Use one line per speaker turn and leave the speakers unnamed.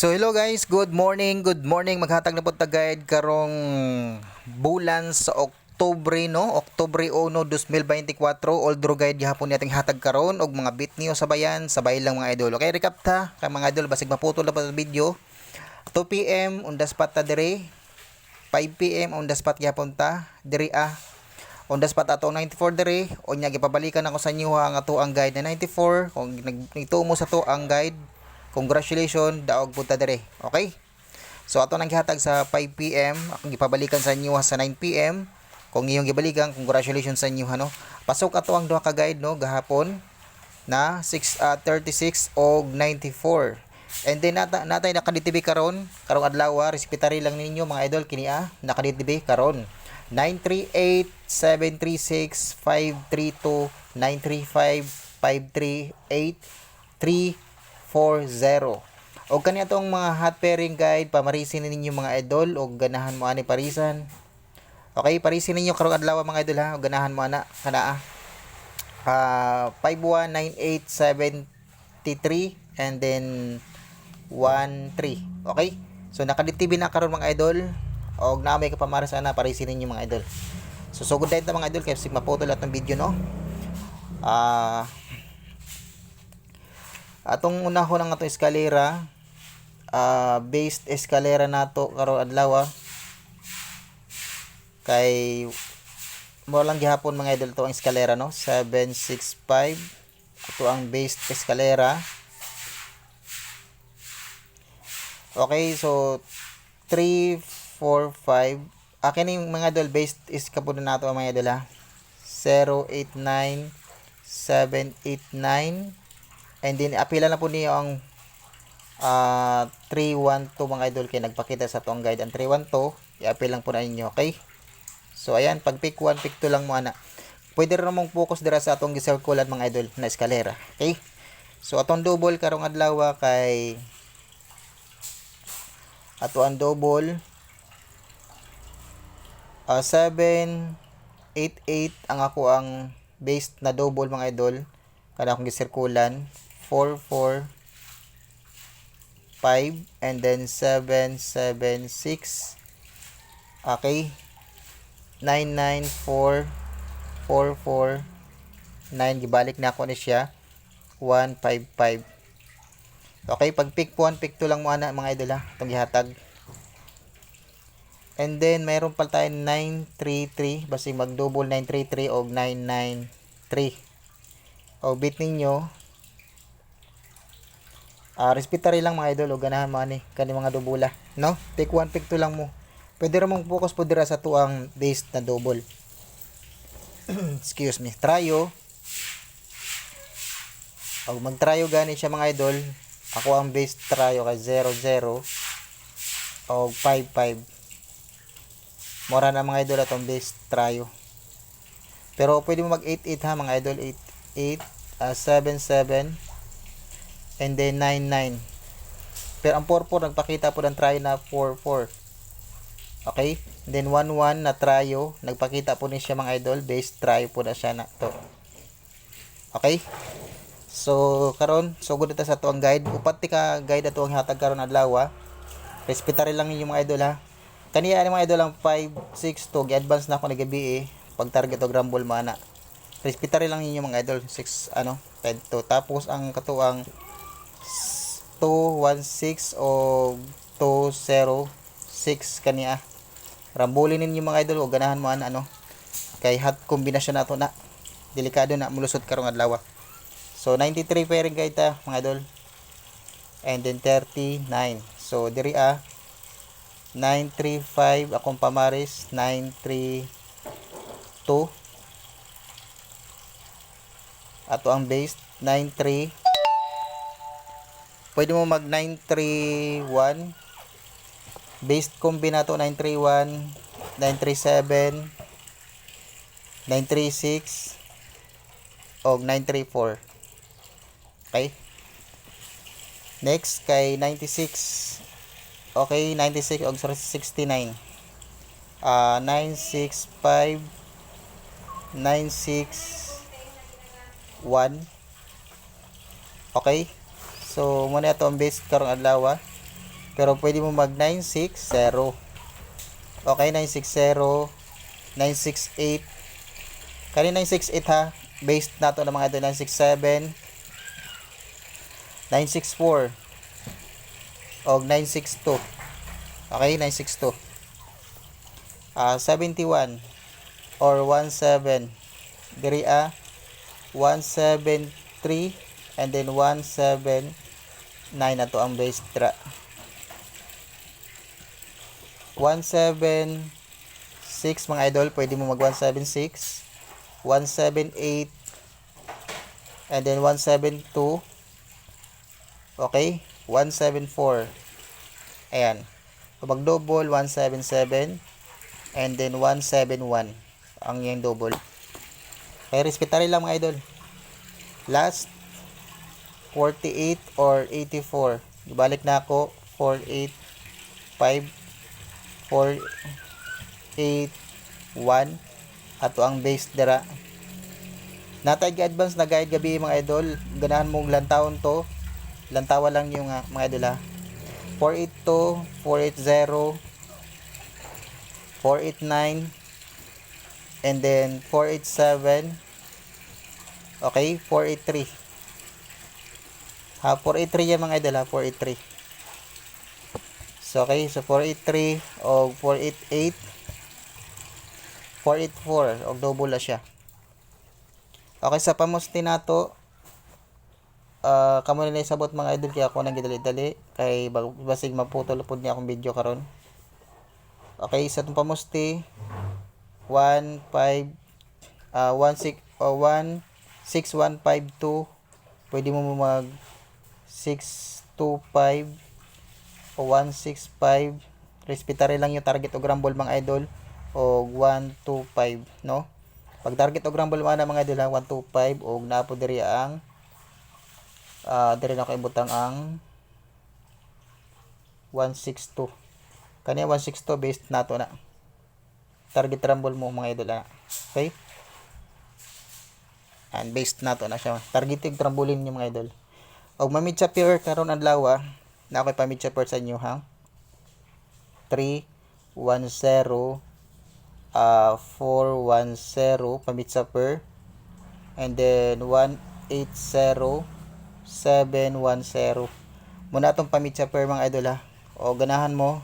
So hello guys, good morning, maghatag na po ta guide karong bulan sa Oktubre no, Oktubre 1, 2024, all draw guide gihapon nating hatag karon og mga bit niyo sabayan, sabay lang mga idol. Okay, recap ta kay mga idol basig maputol na pa sa video. 2 PM on the spot ta dire, 5 PM on the spot gihapon ta dire on the spot ato 94 dire, unya gipabalikan ako sa inyo ang ato ang guide na 94 kung nagtumo sa to ang guide. Congratulations, daog punta dire. Okay? So ato nang gihatag sa 5 PM, akong gipabalikan sa inyo sa 9 PM. Kung iyong gibalikan, congratulations sa inyo no. Pasok ato ang duha ka guide no gahapon na 36 og 94. And then natay nakaditibi karong adlaw, respetary lang ninyo mga idol kini nakaditibi karon. 938 736 532 935 538 340. O kani atong mga hot pairing guide, pamarisin ninyo mga idol o ganahan mo ani parisan. Okay, parisin ninyo karong adlaw mga idol ha, o ganahan mo ana kana 5198733 and then 13. Okay? So nakaditibi na karon mga idol og naamay ka pamaras ana parisin ninyo mga idol. So sugod dahil ta mga idol kay sig maputol at ng video no. Atong unahon ang atong eskalera, based eskalera nato karong adlaw kay mo lang gihapon mga idol to ang eskalera no 765 ato ang based eskalera. Okay, so 3 4 5 akin yung mga idol based is kapunan nato ang mga idol 089 789 and then apila na po niyo ang 312 mga idol kay nagpakita sa atong guide ang 312 i-apil lang po na ninyo. Okay, so ayan, pag pick 1 pick 2 lang mo ana, pwede rin mong focus dira sa atong gisirkulan mga idol na eskalera. Okay, so atong double karong adlaw kay ato ang double 788 ang ako ang based na double mga idol kada akong gisirkulan 445 and then 776. Okay, 994449 gibalik na ako ni siya 155. Okay, pag pick 1 pick 2 lang mo ana mga idol itong gihatag. And then mayroon pa tayo 933 basi mag double 933 og 993. O bit ninyo respetary lang mga idol o ganahan mo ani kani mga dubula no, pick 1 pick 2 lang mo, pwede ra mong focus po dira sa tuang base na double. Excuse me, tryo o mag-tryo gani siya mga idol, ako ang base tryo kay 00 o 55 mora na mga idol atong base tryo, pero pwede mo mag 88 ha mga idol, 88 77 and then 99. Pero ang 44 nagpakita po ng tryo na 44. Okay? And then 11 na tryo, nagpakita po ni siya mga idol, base tryo po na siya na to. Okay? So karon sugod ta sa to ang guide. Upat ti ka guide ato ang hatag karon adlaw. Respetary lang ninyo mga idol ha. Kaniya ni mga idol ang 562 gi-advance na ako ni gabi pag target og rumble mana. Respetary lang ninyo mga idol 6 10 tapos ang katuang 216 o 206 kaniya rambulin ninyo mga idol o ganahan mo kay hot kombinasyon nato na delikado na mulusot karong adlaw. So 93 pairing guide ta mga idol and then 39. So diri 935 akong pamaris 932 ato ang base 93. Pwede mo mag 931 based kombinato 931 937 936 o 934. Okay, next kay 96. Okay, 96 og 69 965 961. Okay, so muna ito ang base karong adlaw Pero pwede mo mag 960. Okay, 960, 968. Kani 968 ha. Based nato ng mga idol 967, 964 o 962. Okay, 962. 71 or 17. Diri 173 and then 179 na to ang base tra. 176 mga idol, pwede mo mag 176, 178 and then 172. Okay, 174. Ayan. Pag double 177 and then 171 ang yung double. Kaya respetari lang mga idol. Last 48 or 84. Ibalik na ako 485 481 ato ang base dira. Natay advance na guide gabi mga idol. Ganahan mong lantawon to. Lantawa lang yung mga idol 482, 480, 489 and then 487. Okay, 483. 483 yan mga idol 483. So okay, so 483 o 488, 484 o double na siya. Okay, sa pamusti nato kamo nila isabot mga idol, kaya ako nang gidali-dali kay basig maputol pod niya akong video karon. Okay, sa itong pamusti 16152, pwede mo mag 625 o 165. Respetare lang yung target o grumble mga idol o 125 no. Pag target o grumble man mga idol 125 og napo diri ang diri na ko ibutang ang 162. Kani 162 based nato na. Target rumble mo mga idol okay? And based nato na siya. Targeting trambolin niyo mga idol. Og ma-mid chapter karon adlaw na ako'y pa-mid chapter sa inyo 310 410 pa-mid chapter and then 180 710 muna itong pa-mid chopper mga idol o ganahan mo